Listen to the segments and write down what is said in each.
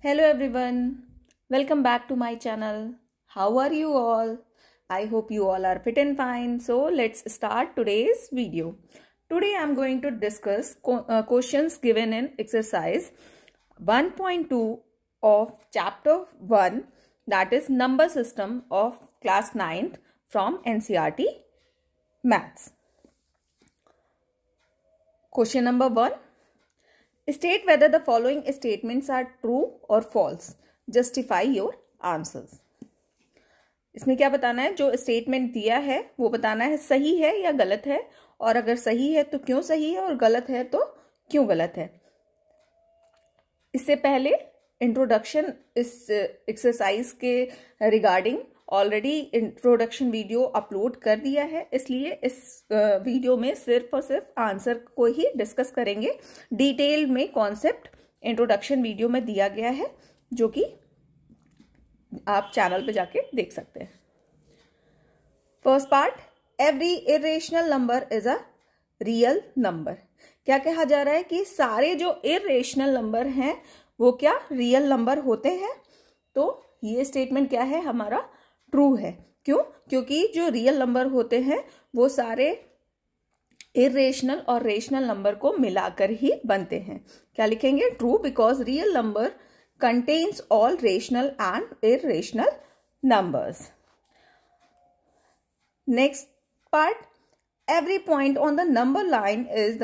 Hello everyone, welcome back to my channel. How are you all? I hope you all are fit and fine. So let's start today's video. Today I am going to discuss questions given in exercise 1.2 of chapter 1, that is number system of class 9th from NCERT Maths. Question number 1. State whether the following statements are true or false. Justify your answers. इसमें क्या बताना है? जो statement दिया है वो बताना है सही है या गलत है, और अगर सही है तो क्यों सही है और गलत है तो क्यों गलत है. इससे पहले इंट्रोडक्शन इस एक्सरसाइज के regarding already introduction video upload कर दिया है, इसलिए इस वीडियो में सिर्फ और सिर्फ आंसर को ही डिस्कस करेंगे. डिटेल में कॉन्सेप्ट इंट्रोडक्शन वीडियो में दिया गया है, जो कि आप चैनल पे जाके देख सकते हैं. First part, every irrational number is a real number. क्या कहा जा रहा है कि सारे जो इरेशनल नंबर हैं वो क्या रियल नंबर होते हैं. तो ये स्टेटमेंट क्या है, हमारा ट्रू है. क्यों? क्योंकि जो रियल नंबर होते हैं वो सारे इरेशनल और रेशनल नंबर को मिलाकर ही बनते हैं. क्या लिखेंगे? True, because real number contains all rational and irrational numbers. Next part, every point on the number line is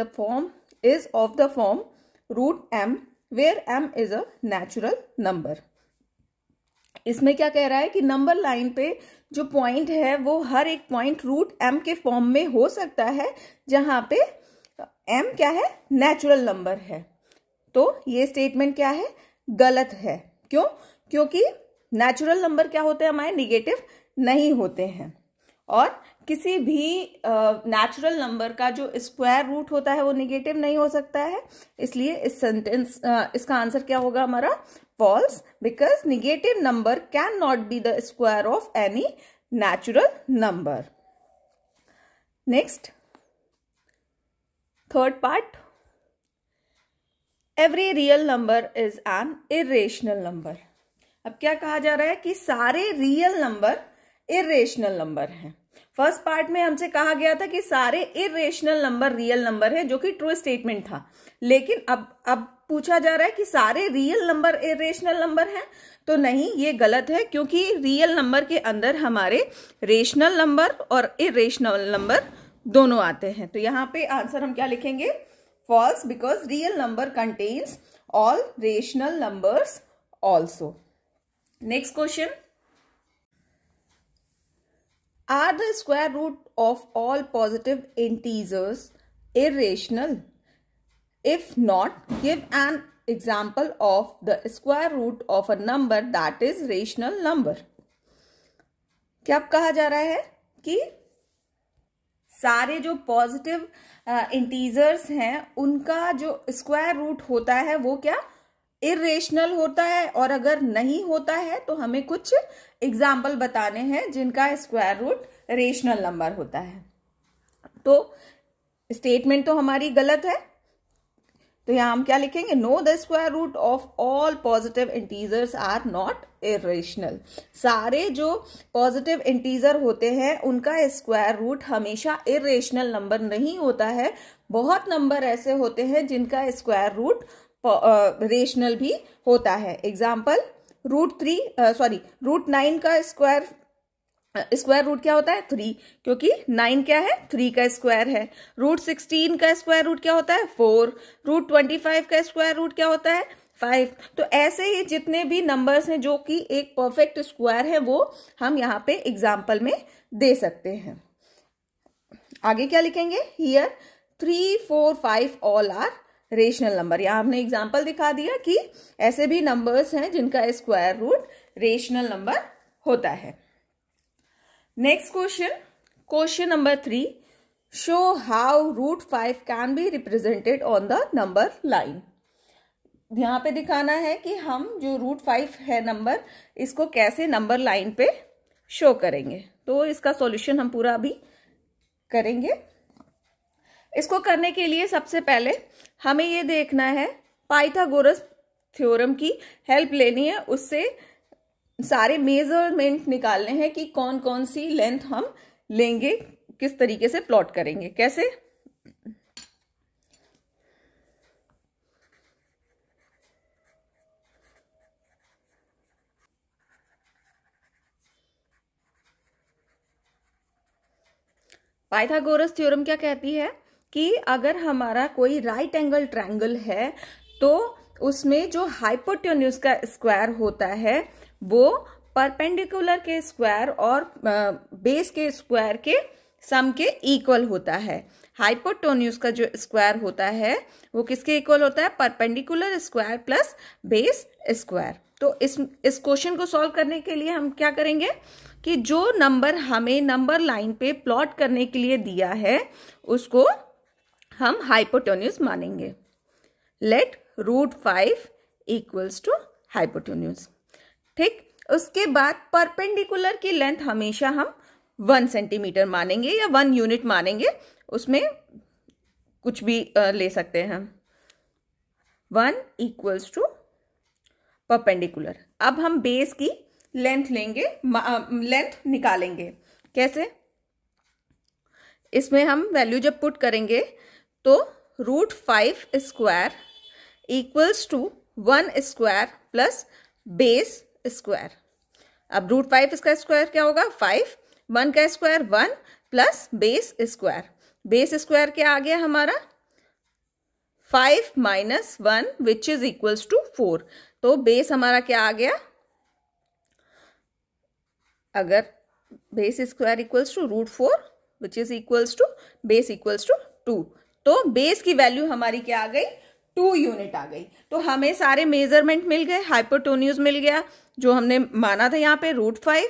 of the form root m, where m is a natural number. इसमें क्या कह रहा है कि नंबर लाइन पे जो point है वो हर एक पॉइंट रूट एम के फॉर्म में हो सकता है, जहां पे एम क्या है, नेचुरल नंबर है. तो ये स्टेटमेंट क्या है, गलत है. क्यों? क्योंकि नेचुरल नंबर क्या होते हैं, हमारे निगेटिव नहीं होते हैं, और किसी भी नेचुरल नंबर का जो स्क्वायर रूट होता है वो निगेटिव नहीं हो सकता है. इसलिए इस सेंटेंस इसका आंसर क्या होगा हमारा, false, because negative number can not be the square of any natural number. Next, third part, every real number is an irrational number. अब क्या कहा जा रहा है कि सारे रियल नंबर इरेशनल नंबर हैं. फर्स्ट पार्ट में हमसे कहा गया था कि सारे इरेशनल नंबर रियल नंबर है, जो कि ट्रू स्टेटमेंट था. लेकिन अब पूछा जा रहा है कि सारे रियल नंबर इरेशनल नंबर हैं. तो नहीं, ये गलत है, क्योंकि रियल नंबर के अंदर हमारे रेशनल नंबर और इरेशनल नंबर दोनों आते हैं. तो यहाँ पे आंसर हम क्या लिखेंगे, false, because real number contains all rational numbers also. Next question, are the square root of all positive integers irrational? If not, give an example of the square root of a number that is rational number. क्या कहा जा रहा है कि सारे जो positive integers हैं उनका जो स्क्वायर रूट होता है वो क्या, इरेशनल होता है, और अगर नहीं होता है तो हमें कुछ एग्जाम्पल बताने हैं जिनका स्क्वायर रूट रेशनल नंबर होता है. तो स्टेटमेंट तो हमारी गलत है. तो यहां हम क्या लिखेंगे, no the square root of all positive integers are not irrational. सारे जो पॉजिटिव इंटीजर होते हैं उनका स्क्वायर रूट हमेशा इरेशनल नंबर नहीं होता है. बहुत नंबर ऐसे होते हैं जिनका स्क्वायर रूट रेशनल भी होता है. एग्जाम्पल, रूट 9 का स्क्वायर रूट क्या होता है, 3, क्योंकि 9 क्या है, 3 का स्क्वायर है. रूट 16 का स्क्वायर रूट क्या होता है, 4. रूट 25 का स्क्वायर रूट क्या होता है, 5. तो ऐसे ही जितने भी नंबर्स हैं जो कि एक परफेक्ट स्क्वायर है वो हम यहाँ पे एग्जाम्पल में दे सकते हैं. आगे क्या लिखेंगे, here 3, 4, 5 all are rational number. यहाँ हमने एग्जाम्पल दिखा दिया कि ऐसे भी नंबर्स हैं जिनका स्क्वायर रूट रेशनल नंबर होता है. Next question number 3, show how root 5 can be represented on the number line. यहाँ पे दिखाना है कि हम जो रूट 5 है नंबर, इसको कैसे नंबर लाइन पे शो करेंगे. तो इसका सॉल्यूशन हम पूरा अभी करेंगे. इसको करने के लिए सबसे पहले हमें ये देखना है पाइथागोरस थ्योरम की हेल्प लेनी है, उससे सारे मेजरमेंट निकालने हैं कि कौन कौन सी लेंथ हम लेंगे, किस तरीके से प्लॉट करेंगे, कैसे। पाइथागोरस थ्योरम क्या कहती है कि अगर हमारा कोई राइट एंगल ट्रायंगल है तो उसमें जो हाइपोटेन्यूज का स्क्वायर होता है वो परपेंडिकुलर के स्क्वायर और बेस के स्क्वायर के सम के इक्वल होता है। हाइपोटेन्यूज का जो स्क्वायर होता है वो किसके इक्वल होता है? Perpendicular square plus base square. तो इस क्वेश्चन को सॉल्व करने के लिए हम क्या करेंगे कि जो नंबर हमें नंबर लाइन पे प्लॉट करने के लिए दिया है उसको हम हाइपोटेन्यूज मानेंगे। Let √5 equals to hypotenuse. ठीक, उसके बाद परपेंडिकुलर की लेंथ हमेशा हम 1 सेंटीमीटर मानेंगे या 1 यूनिट मानेंगे, उसमें कुछ भी ले सकते हैं हम। 1 इक्वल्स टू परपेंडिकुलर। अब हम बेस की लेंथ लेंगे, लेंथ निकालेंगे। कैसे? इसमें हम वैल्यू जब पुट करेंगे तो √5 square equals to 1 square plus base square. अब √5 इसका स्क्वायर क्या होगा? 5, 1 का square 1 plus base square. Base square क्या आ गया हमारा? 5 minus 1 which is equals to 4। तो बेस हमारा क्या आ गया? अगर base square equals to √4 which is equals to base equals to 2, तो बेस की वैल्यू हमारी क्या आ गई? 2 यूनिट आ गई। तो हमें सारे मेजरमेंट मिल गए, हाइपोटेन्यूज मिल गया जो हमने माना था यहाँ पे √5,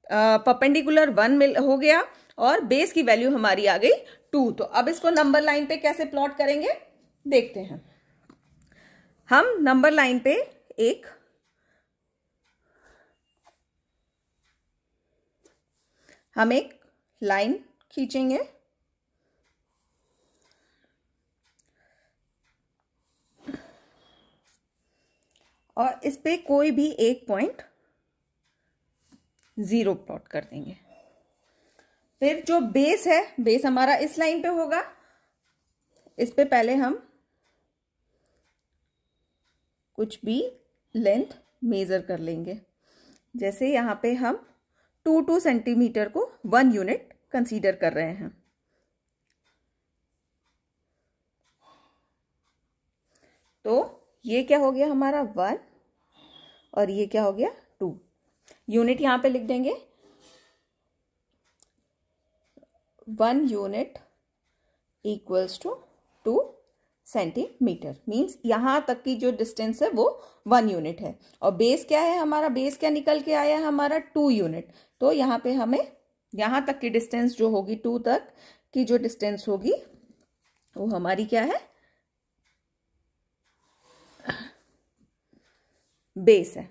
परपेंडिकुलर 1 हो गया और बेस की वैल्यू हमारी आ गई 2। तो अब इसको नंबर लाइन पे कैसे प्लॉट करेंगे देखते हैं। हम नंबर लाइन पे हम एक लाइन खींचेंगे और इस पे कोई भी एक पॉइंट 0 प्लॉट कर देंगे। फिर जो बेस है, बेस हमारा इस लाइन पे होगा, इस पे पहले हम कुछ भी लेंथ मेजर कर लेंगे। जैसे यहाँ पे हम 2 सेंटीमीटर को 1 यूनिट कंसीडर कर रहे हैं। तो ये क्या हो गया हमारा 1 और ये क्या हो गया 2। यूनिट यहां पे लिख देंगे। 1 unit equals to 2 centimetre, means यहां तक की जो डिस्टेंस है वो 1 यूनिट है। और बेस क्या है हमारा? बेस क्या निकल के आया है हमारा? 2 यूनिट। तो यहाँ पे हमें यहां तक की डिस्टेंस जो होगी, 2 तक की जो डिस्टेंस होगी वो हमारी क्या है? बेस है।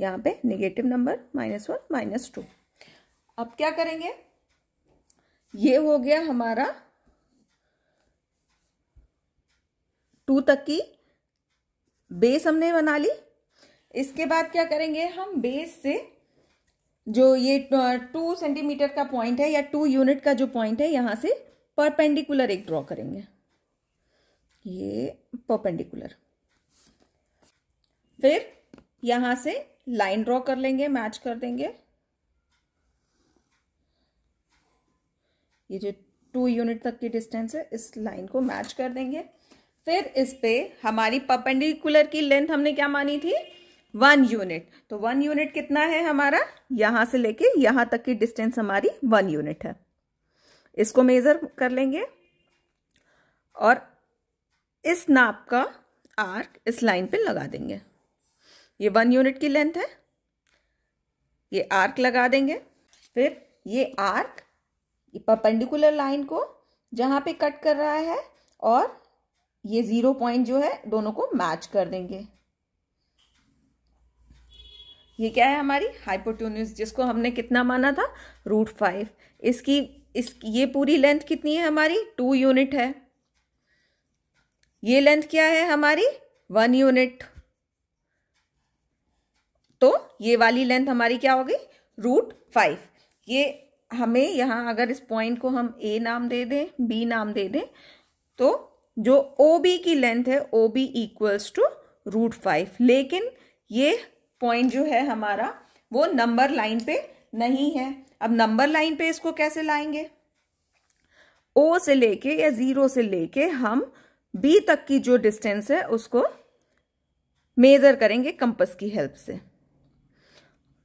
यहाँ पे नेगेटिव नंबर -1 -2। अब क्या करेंगे? ये हो गया हमारा 2 तक की बेस हमने बना ली। इसके बाद क्या करेंगे हम? बेस से जो ये 2 सेंटीमीटर का पॉइंट है या 2 यूनिट का जो पॉइंट है, यहां से परपेंडिकुलर एक ड्रॉ करेंगे। ये परपेंडिकुलर। फिर यहां से लाइन ड्रॉ कर लेंगे, मैच कर देंगे। ये जो 2 यूनिट तक की डिस्टेंस है, इस लाइन को मैच कर देंगे। फिर इस पे हमारी परपेंडिकुलर की लेंथ हमने क्या मानी थी? 1 यूनिट। तो 1 यूनिट कितना है हमारा? यहां से लेके यहां तक की डिस्टेंस हमारी 1 यूनिट है। इसको मेजर कर लेंगे और इस नाप का आर्क इस लाइन पे लगा देंगे। ये 1 यूनिट की लेंथ है, ये आर्क लगा देंगे। फिर ये आर्क परपेंडिकुलर लाइन को जहां पे कट कर रहा है और ये 0 पॉइंट जो है दोनों को मैच कर देंगे। ये क्या है हमारी? हाइपोटेन्यूज, जिसको हमने कितना माना था? √5। ये पूरी लेंथ कितनी है हमारी? 2 यूनिट है। ये लेंथ क्या है हमारी? 1 यूनिट। तो ये वाली लेंथ हमारी क्या होगी, √5। ये हमें यहाँ अगर इस पॉइंट को हम ए नाम दे दें, बी नाम दे दें, तो जो OB की लेंथ है OB इक्वल्स टू √5। लेकिन ये पॉइंट जो है हमारा वो नंबर लाइन पे नहीं है। अब नंबर लाइन पे इसको कैसे लाएंगे, O से लेके या 0 से लेके हम B तक की जो डिस्टेंस है उसको मेजर करेंगे कंपास की हेल्प से।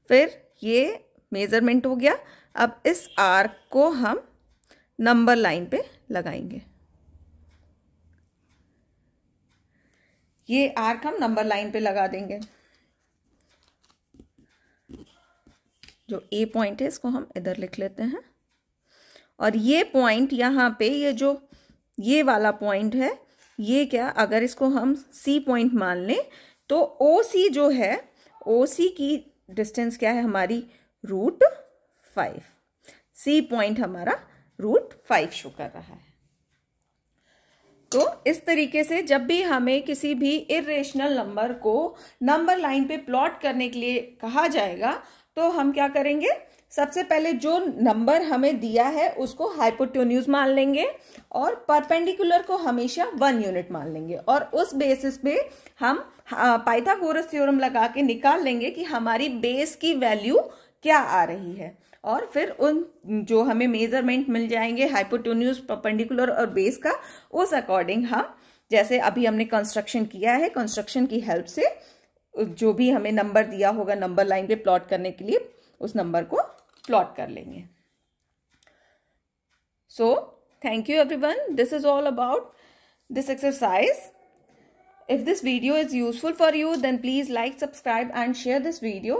फिर ये मेजरमेंट हो गया। अब इस आर्क को हम नंबर लाइन पे लगाएंगे। ये आर्क हम नंबर लाइन पे लगा देंगे। जो ए पॉइंट है इसको हम इधर लिख लेते हैं, और ये पॉइंट यहाँ पे, ये वाला पॉइंट है, ये क्या, अगर इसको हम सी पॉइंट मान लें तो OC जो है, OC की डिस्टेंस क्या है हमारी, √5। सी पॉइंट हमारा √5 शो कर रहा है। तो इस तरीके से जब भी हमें किसी भी इर्रेशनल नंबर को नंबर लाइन पे प्लॉट करने के लिए कहा जाएगा तो हम क्या करेंगे, सबसे पहले जो नंबर हमें दिया है उसको हाइपोटेन्यूज मान लेंगे और परपेंडिकुलर को हमेशा 1 यूनिट मान लेंगे, और उस बेसिस पे हम पाइथागोरस थ्योरम लगा के निकाल लेंगे कि हमारी बेस की वैल्यू क्या आ रही है। और फिर उन जो हमें मेजरमेंट मिल जाएंगे हाइपोटेन्यूज, परपेंडिकुलर और बेस का, उस अकॉर्डिंग हम, जैसे अभी हमने कंस्ट्रक्शन किया है, कंस्ट्रक्शन की हेल्प से जो भी हमें नंबर दिया होगा नंबर लाइन पे प्लॉट करने के लिए, उस नंबर को प्लॉट कर लेंगे। So thank you everyone, this is all about this exercise. If this video is useful for you, then please like, subscribe and share this video.